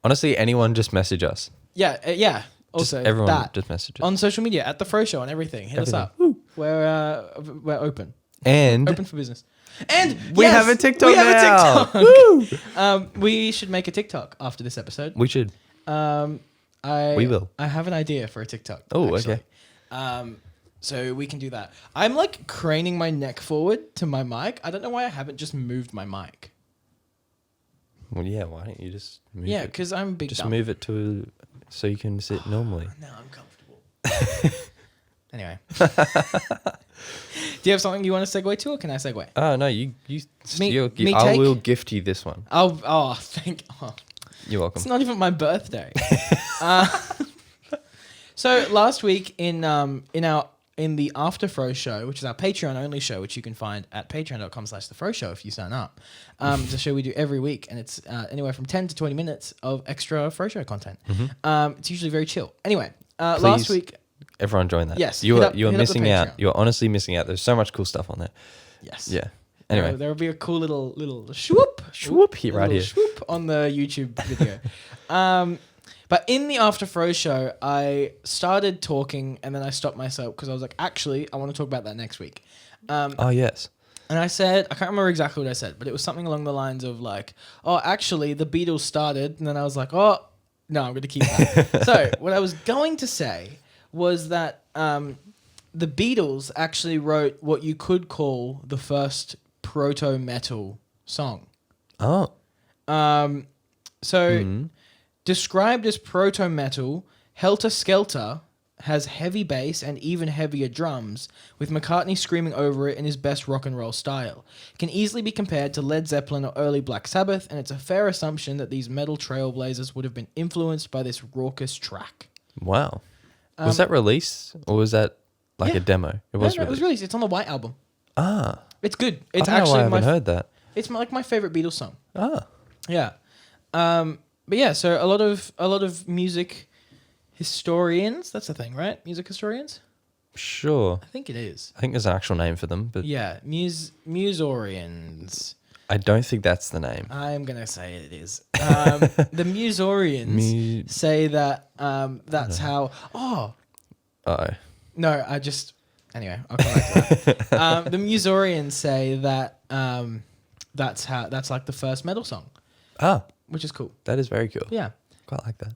Honestly, anyone just message us. Yeah, yeah. Also, Just everyone that just message us. on social media at the Froe Show and everything. Hit us up. We're open. And Open for business. And we yes, have a TikTok we have now. a TikTok. We should make a TikTok after this episode. we should. We will. I have an idea for a TikTok. Oh, actually. okay. So we can do that. I'm like craning my neck forward to my mic. I don't know why I haven't just moved my mic. Well, yeah. Why don't you just move Yeah, it? because I'm big. Just dumb. move it so you can sit normally. Now I'm comfortable. Anyway. Do you have something you want to segue to, or can I segue? Oh no, you Me I take? will gift you this one. You're welcome. It's not even my birthday. So last week in our in the After Froe Show, which is our Patreon only show, which you can find at patreon.com/the Froe Show if you sign up. It's a show we do every week, and it's anywhere from 10 to 20 minutes of extra Froe Show content. It's usually very chill. Anyway, last week, everyone join that. Yes, you hit are up- you are hit up the missing out. Patreon. You're honestly missing out. There's so much cool stuff on there. yes, Yeah. Anyway, there will be a cool little swoop, Swoop here, right little here. swoop on the YouTube video. But in the After Froe Show, I started talking and then I stopped myself because I was like, actually, I want to talk about that next week. Oh yes. And I said, I can't remember exactly what I said, but it was something along the lines of like, oh, actually, the Beatles started. And then I was like, oh, no, I'm going to keep that. So what I was going to say was that the Beatles actually wrote what you could call the first proto-metal song. Oh. Described as proto-metal, Helter Skelter has heavy bass and even heavier drums, with McCartney screaming over it in his best rock and roll style. It can easily be compared to Led Zeppelin or early Black Sabbath, and it's a fair assumption that these metal trailblazers would have been influenced by this raucous track. Wow. Was that released or was that like yeah. a demo? It No, was it was released. released. It's on the White Album. Ah. It's good. It's I don't know why I actually haven't heard that. It's like my favorite Beatles song. Ah. Yeah. But yeah, so a lot of music historians, that's the thing, right? Music historians? Sure. I think it is. I think there's an actual name for them, but Yeah, Musorians. I don't think that's the name. I'm going to say it is. The Musorians say that that's how... Oh, Uh-oh. no, Anyway, I'll come back to that. The Musorians say that that's like the first metal song, Ah, which is cool. that is very cool. Yeah. Quite like that.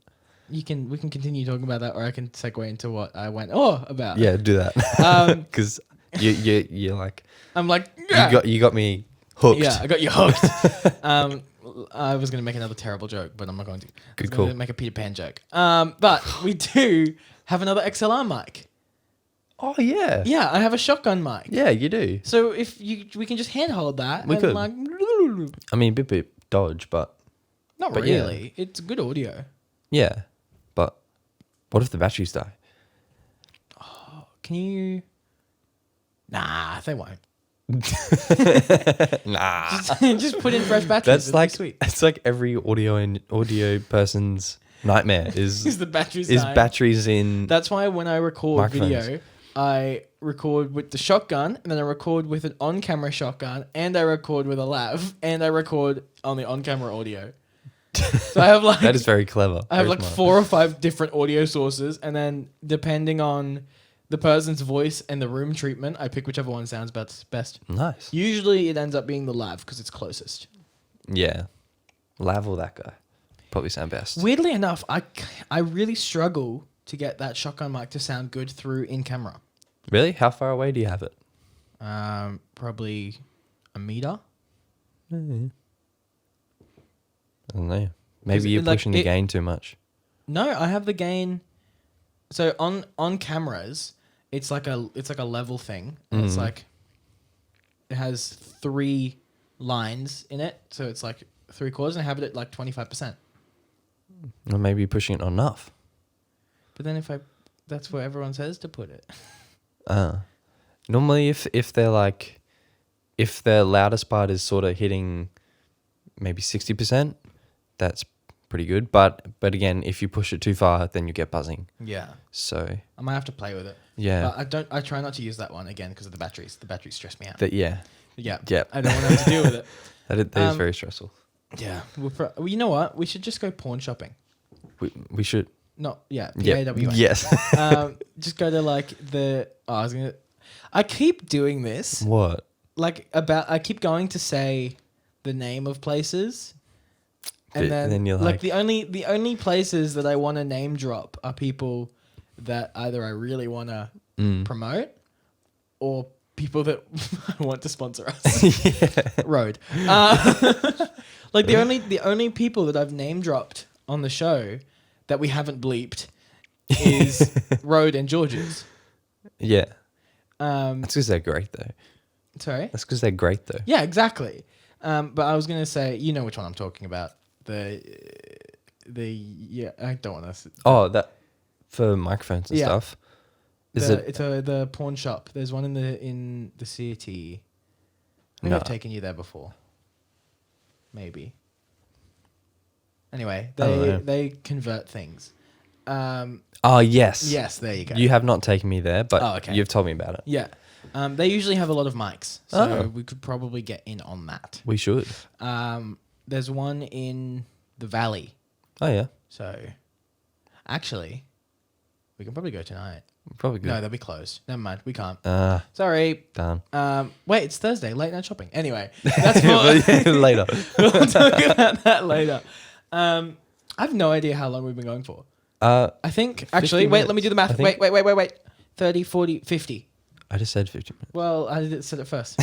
We can continue talking about that, or I can segue into what I went about. Yeah, do that. Because you're like I'm like, yeah. you got me hooked. Yeah, I got you hooked. I was going to make another terrible joke, but I'm not going to. Good I was gonna call. Make a Peter Pan joke. But we do have another XLR mic. Oh yeah. Yeah, I have a shotgun mic. Yeah, you do. So we can just handhold that. We and could. Like, I mean, bit dodge, but not But yeah. really. It's good audio. yeah. But what if the batteries die? Can you? Nah, they won't. Nah. Just put in fresh batteries. That's It'll be like sweet. that's like every audio person's nightmare is Is the batteries is dying? batteries in. That's why when I record Microphones. video, I record with the shotgun, and then I record with an on-camera shotgun, and I record with a lav, and I record on the on-camera audio. So I have like That is very clever. I have Very like smart. 4 or 5 different audio sources, and then depending on the person's voice and the room treatment, I pick whichever one sounds best. Nice. Usually, it ends up being the lav because it's closest. Yeah. Lav or that guy. Probably sound best. Weirdly enough, I really struggle to get that shotgun mic to sound good through in camera. Really? How far away do you have it? Probably a meter. I don't know. Maybe you're like, pushing the gain too much. No, I have the gain. So on cameras, it's like a level thing. And It's like it has 3 lines in it, so it's like 3 quarters, and I have it at like 25%. Or maybe you're pushing it not enough. But then that's where everyone says to put it. Normally, if they're like, if the loudest part is sort of hitting maybe 60%, that's pretty good. But again, if you push it too far, then you get buzzing. Yeah, So I might have to play with it. yeah, But I try not to use that one again because of the batteries. The batteries stress me out. yeah, Yeah, Yep. I don't want to have to deal with it. that is very stressful. Yeah, well, you know what? We should just go pawn shopping. We should. Not yeah, Yeah. PAWA. Yes. Just go to like I keep doing this. What? I keep going to say the name of places, and then you're like the only places that I want to name drop are people that either I really want to promote or people that want to sponsor us. Rode. Like the only people that I've name dropped on the show that we haven't bleeped is Rode and George's. Yeah. That's because they're great though. Sorry? That's because they're great though. Yeah, exactly. But I was going to say, you know which one I'm talking about. I don't want to... Oh, that for microphones and Yeah. stuff. It's the pawn shop. There's one in the city. Maybe I've taken you there before. Maybe. Anyway, they convert things. Oh yes. Yes, there you go. You have not taken me there, but you've told me about it. Yeah. They usually have a lot of mics, so we could probably get in on that. We should. There's one in the valley. Oh yeah. So, actually, we can probably go tonight. Probably good. No, they'll be closed. Never mind. We can't. Sorry. Done. Wait, it's Thursday. Late night shopping. Anyway, that's more later. We'll talk about that later. I have no idea how long we've been going for. I think, actually, wait, let me do the math. Wait. 30, 40, 50. I just said 50 minutes. Well, I said it first.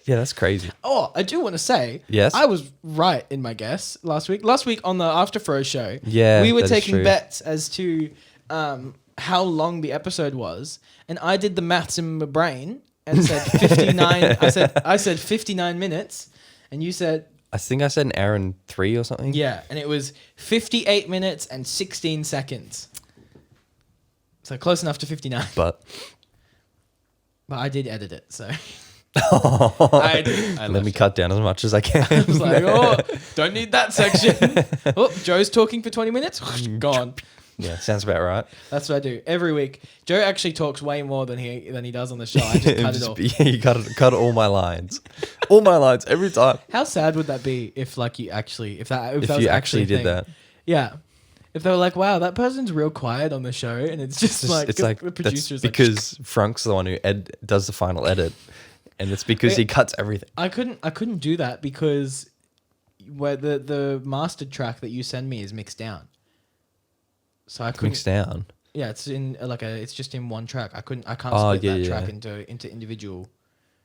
Yeah, that's crazy. Oh, I do want to say, yes, I was right in my guess last week. Last week on the After Froe Show, we were taking bets as to how long the episode was, and I did the maths in my brain and said 59. I said 59 minutes, and you said. I think I said an hour and 3 or something. Yeah, and it was 58 minutes and 16 seconds. So close enough to 59. But I did edit it, so. I let me cut down as much as I can. I was like, oh, don't need that section. Oh, Joe's talking for 20 minutes. Gone. Yeah, sounds about right. That's what I do every week. Joe actually talks way more than he does on the show. I just cut it off. Yeah, you cut all my lines, all my lines every time. How sad would that be if like you actually if you actually did that? Yeah. If they were like, wow, that person's real quiet on the show, and it's just it's like the producer's like because Frank's the one who does the final edit, and it's because he cuts everything. I couldn't do that because where the mastered track that you send me is mixed down. So I couldn't mix down. Yeah, it's in it's just in one track. I can't split that track into individual.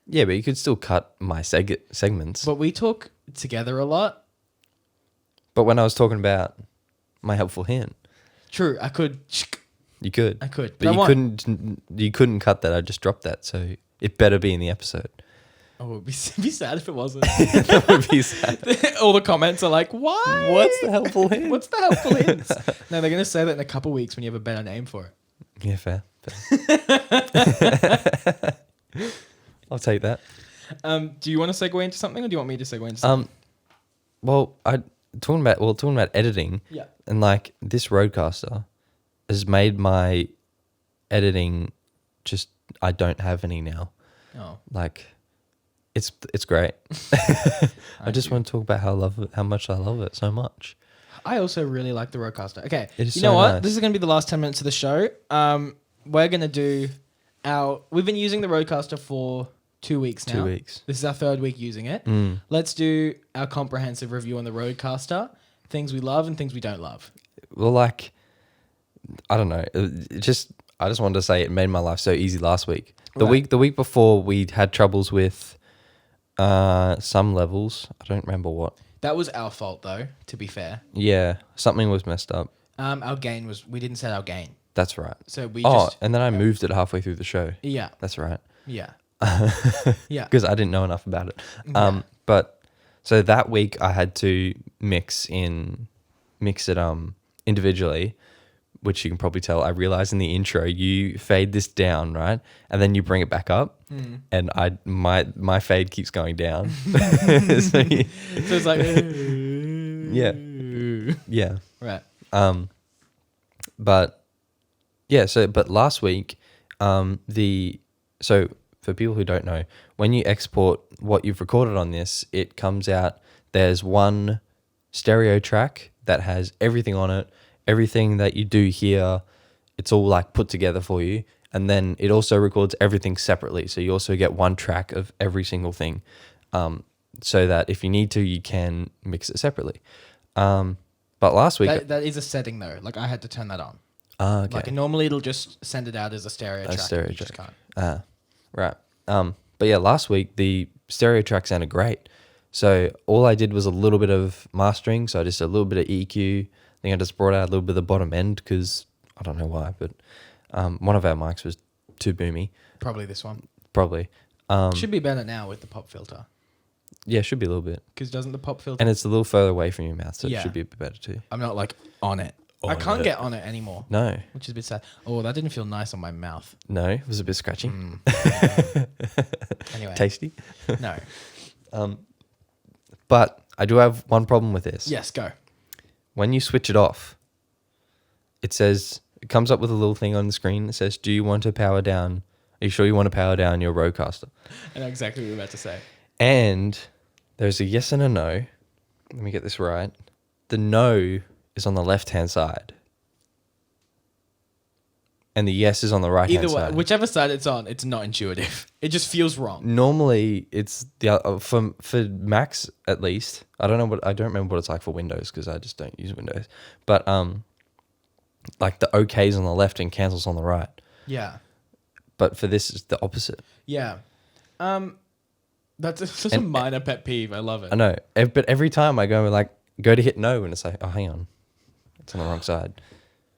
Yeah, but you could still cut my segments. But we talk together a lot. But when I was talking about my helpful hint, true, I could. You could. I could, but you couldn't. You couldn't cut that. I just dropped that, so it better be in the episode. Oh, it'd be sad if it wasn't. That would be sad. All the comments are like, "Why? What's the helpful hint? What's the helpful hint?" No, they're gonna say that in a couple of weeks when you have a better name for it. Yeah, fair. I'll take that. Do you want to segue into something, or do you want me to segue into something? Well, talking about editing. Yeah. And like this RodeCaster has made my editing just I don't have any now. Oh. Like it's great. I just want to talk about how much I love it so much. I also really like the RodeCaster. Okay. It is you know so what? nice. This is going to be the last 10 minutes of the show. We're going to do we've been using the RodeCaster for 2 weeks now. 2 weeks. This is our third week using it. Let's do our comprehensive review on the RodeCaster. Things we love and things we don't love. Well, like, I don't know. I just wanted to say it made my life so easy last week. The week before we had troubles with some levels. I don't remember what. That was our fault though, to be fair. Yeah, something was messed up. Our gain we didn't set our gain. That's right. So we and then I moved it halfway through the show. Yeah. That's right. Yeah. Yeah. Because I didn't know enough about it. But so that week I had to mix it individually, which you can probably tell. I realized in the intro you fade this down, right? And then you bring it back up. And my fade keeps going down. So it's like yeah. Right. But last week, so for people who don't know, when you export what you've recorded on this, it comes out, there's one stereo track that has everything on it, everything that you do here, it's all like put together for you. And then it also records everything separately. So you also get one track of every single thing, so that if you need to, you can mix it separately. But last week... That is a setting though. Like I had to turn that on. Okay. Like normally it'll just send it out as a stereo track. Stereo you track. just can't. Right. But yeah, last week the stereo track sounded great. So all I did was a little bit of mastering. So I just did a little bit of EQ. I think I just brought out a little bit of the bottom end because I don't know why, but one of our mics was too boomy. Probably this one. Probably. Should be better now with the pop filter. Yeah, should be a little bit. Because doesn't the pop filter... And it's a little further away from your mouth, so Yeah. it should be a bit better too. I'm not like on it. I can't get on it anymore. No. Which is a bit sad. Oh, that didn't feel nice on my mouth. No, it was a bit scratchy. Anyway. Tasty. No. But I do have one problem with this. Yes, go. When you switch it off, it comes up with a little thing on the screen that says, do you want to power down? Are you sure you want to power down your RodeCaster? I know exactly what you're about to say. And there's a yes and a no. Let me get this right. The no is on the left-hand side. And the yes is on the right-hand Either way, side. whichever side it's on, it's not intuitive. It just feels wrong. Normally, it's for Macs at least. I don't remember what it's like for Windows because I just don't use Windows. But like the OK's on the left and cancels on the right. Yeah. But for this, it's the opposite. Yeah. That's such a minor pet peeve. I love it. I know, but every time I go to hit no, and it's like, oh, hang on, it's on the wrong side.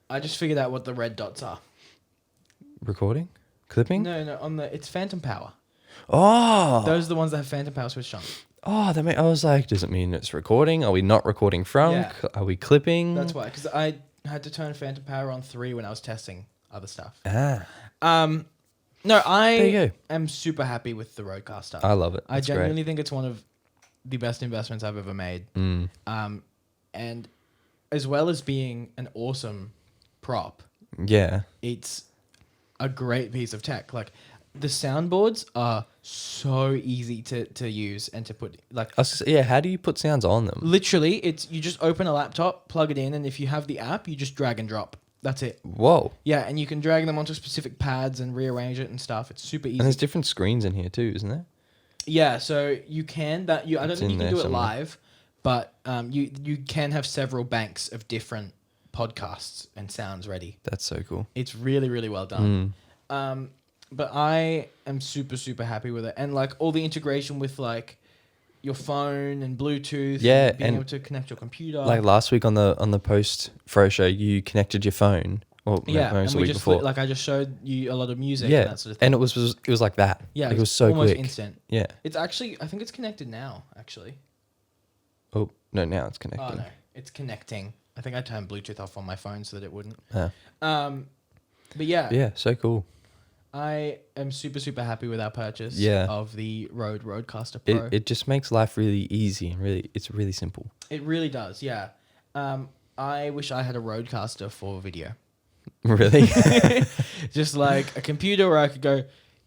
I just figured out what the red dots are. Recording, clipping. No, it's phantom power. Oh, Those are the ones that have phantom power switched on. oh, I was like, does it mean it's recording? Are we not recording from? Yeah. Are we clipping? That's why, because I had to turn phantom power on 3 when I was testing other stuff. Ah, No, There you I go. am super happy with the RodeCaster. I love it. I It's genuinely think it's one of the best investments I've ever made. great. And as well as being an awesome prop, Yeah. it's a great piece of tech. Like the soundboards are so easy to use and to put How do you put sounds on them? literally you just open a laptop, plug it in, and if you have the app, you just drag and drop. That's it. Whoa. Yeah, and you can drag them onto specific pads and rearrange it and stuff. It's super easy. And there's different screens in here too, isn't there? Yeah, so you can I don't It's think in you can there do it somewhere. live, but you can have several banks of different podcasts and sounds ready. That's so cool. It's really, really well done. But I am super, super happy with it. And like all the integration with like your phone and Bluetooth, Yeah, and being and able to connect your computer. Like last week on the post Froe Show, you connected your phone. Or yeah, maybe it was and the we week just before. like I just showed you a lot of music Yeah, and that sort of thing. and it was like that. Yeah, Like, it was so almost quick. instant. Yeah. It's actually I think it's connected now. Actually, Oh no, now it's connecting. oh no, it's connecting. I think I turned Bluetooth off on my phone so that it wouldn't. Yeah. But yeah, Yeah, so cool. I am super, super happy with our purchase Yeah. of the RodeCaster Pro. It just makes life really easy and it's really simple. It really does, yeah. I wish I had a RodeCaster for video. Really? Just like a computer where I could go,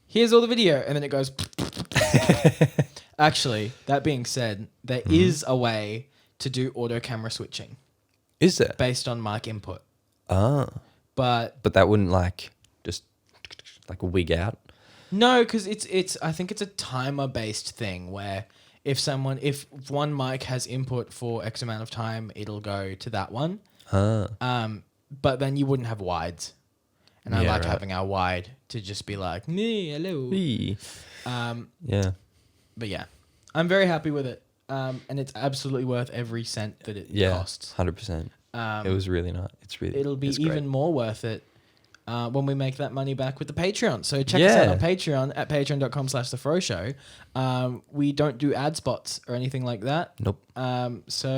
here's all the video, and then it goes. Actually, that being said, there is a way to do auto camera switching Is there? based on mic input. Ah. But But that wouldn't just like wig out. no, because it's I think it's a timer based thing where if one mic has input for X amount of time, it'll go to that one. But then you wouldn't have wides. And I Yeah, like right. having our wide to just be like, me, hello. Wee. Yeah. But yeah, I'm very happy with it. And it's absolutely worth every cent that it Yeah. costs. 100%. It was really not. It'll be it's great. even more worth it when we make that money back with the Patreon. So check us out Yeah. on Patreon at patreon.com/The Froe Show. We don't do ad spots or anything like that. Nope. So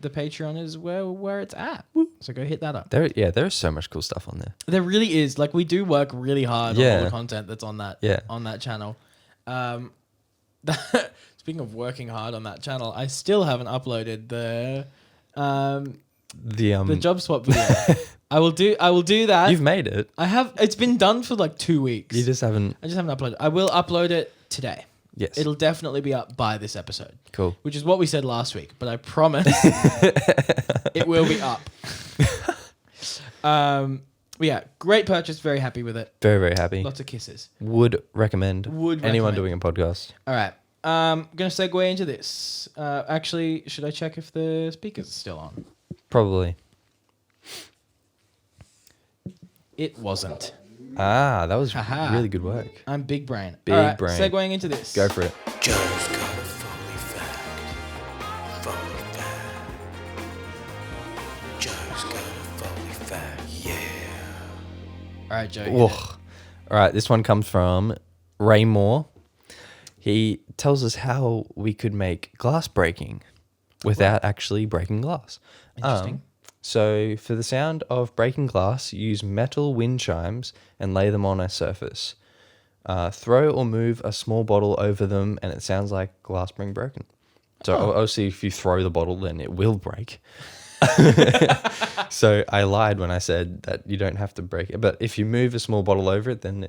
the Patreon is where it's at. So go hit that up. There is so much cool stuff on there. There really is. Like we do work really hard on all Yeah. the content that's on that Yeah. on that channel. Speaking of working hard on that channel, I still haven't uploaded the job swap video. I will do that. You've made it. I have. It's been done for like 2 weeks. You just haven't. I just haven't uploaded. I will upload it today. Yes. It'll definitely be up by this episode. Cool. Which is what we said last week, but I promise it will be up. But yeah, great purchase. Very happy with it. Very, very happy. Lots of kisses. Would recommend. Would anyone recommend. doing a podcast. All right. Gonna segue into this. Actually, should I check if the speakers are still on? Probably. It wasn't. Ah, that was Haha. really good work. I'm big brain. Big All right, brain. Segueing into this. Go for it. Joe's got a funny fact. Funny fact. Joe's got a funny fact. Yeah. All right, Joe. hit Whoa. it. All right, this one comes from Ray Moore. He tells us how we could make glass breaking without actually breaking glass. Interesting. So for the sound of breaking glass, use metal wind chimes and lay them on a surface. Throw or move a small bottle over them and it sounds like glass being broken. So obviously if you throw the bottle, then it will break. So I lied when I said that you don't have to break it. But if you move a small bottle over it, then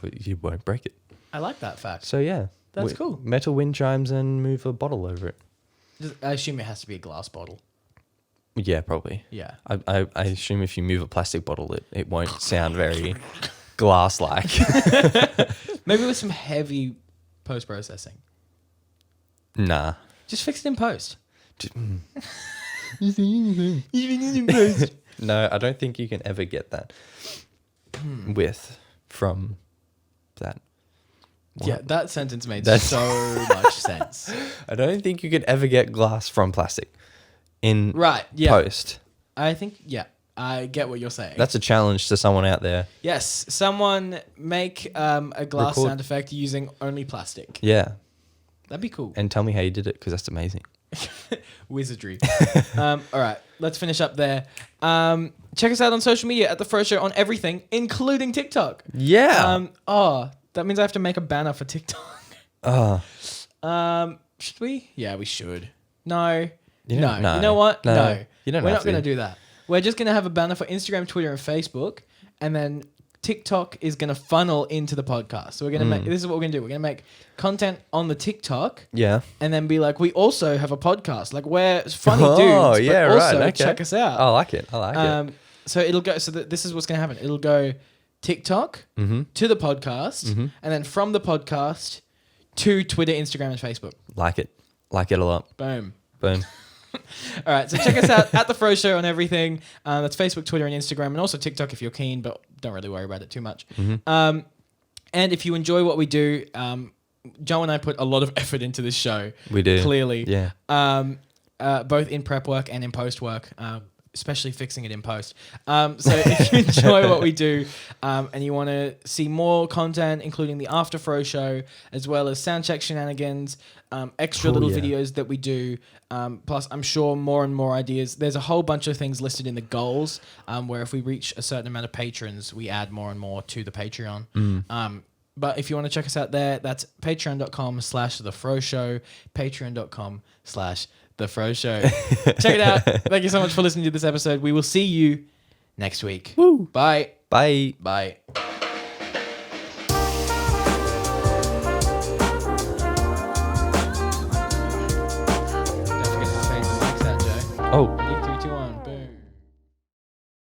you won't break it. I like that fact. So yeah. That's cool. Metal wind chimes and move a bottle over it. I assume it has to be a glass bottle. Yeah, probably. Yeah. I assume if you move a plastic bottle, it won't sound very glass-like. Maybe with some heavy post-processing. Nah. Just fix it in post. No, I don't think you can ever get that width from that. What? Yeah, that sentence made That's- so much sense. I don't think you could ever get glass from plastic in Right, yeah. post. I think, yeah, I get what you're saying. That's a challenge to someone out there. Yes, someone make a glass Record. sound effect using only plastic. Yeah. That'd be cool. And tell me how you did it because that's amazing. Wizardry. All right, let's finish up there. Check us out on social media at The Froe Show on everything, including TikTok. Yeah. That means I have to make a banner for TikTok. Should we? Yeah, we should. No. You No. don't- no. You know what? No. No. You don't We're have not going to to. do that. We're just going to have a banner for Instagram, Twitter, and Facebook, and then TikTok is going to funnel into the podcast. So we're going to make, this is what we're going to do. We're going to make content on the TikTok Yeah. and then be like, we also have a podcast. Like, we're funny Oh, dudes, yeah, but right, also okay. check us out. I like it. I like it. So it'll go, this is what's going to happen. It'll go TikTok to the podcast, and then from the podcast to Twitter, Instagram, and Facebook. Like it. Like it a lot. Boom. Boom. All right, so check us out at The Froe Show on everything. That's Facebook, Twitter, and Instagram, and also TikTok if you're keen, but don't really worry about it too much. And if you enjoy what we do, Joe and I put a lot of effort into this show. We do. Clearly. Yeah. Both in prep work and in post work, especially fixing it in post. So if you enjoy what we do and you want to see more content, including the After Froe Show, as well as soundcheck shenanigans, extra little videos that we do, plus I'm sure more and more ideas. There's a whole bunch of things listed in the goals where if we reach a certain amount of patrons, we add more and more to the Patreon. But if you want to check us out there, that's patreon.com/The Froe Show, patreon.com/The Froe Show. Check it out. Thank you so much for listening to this episode. We will see you next week. Woo. Bye. Bye. Bye.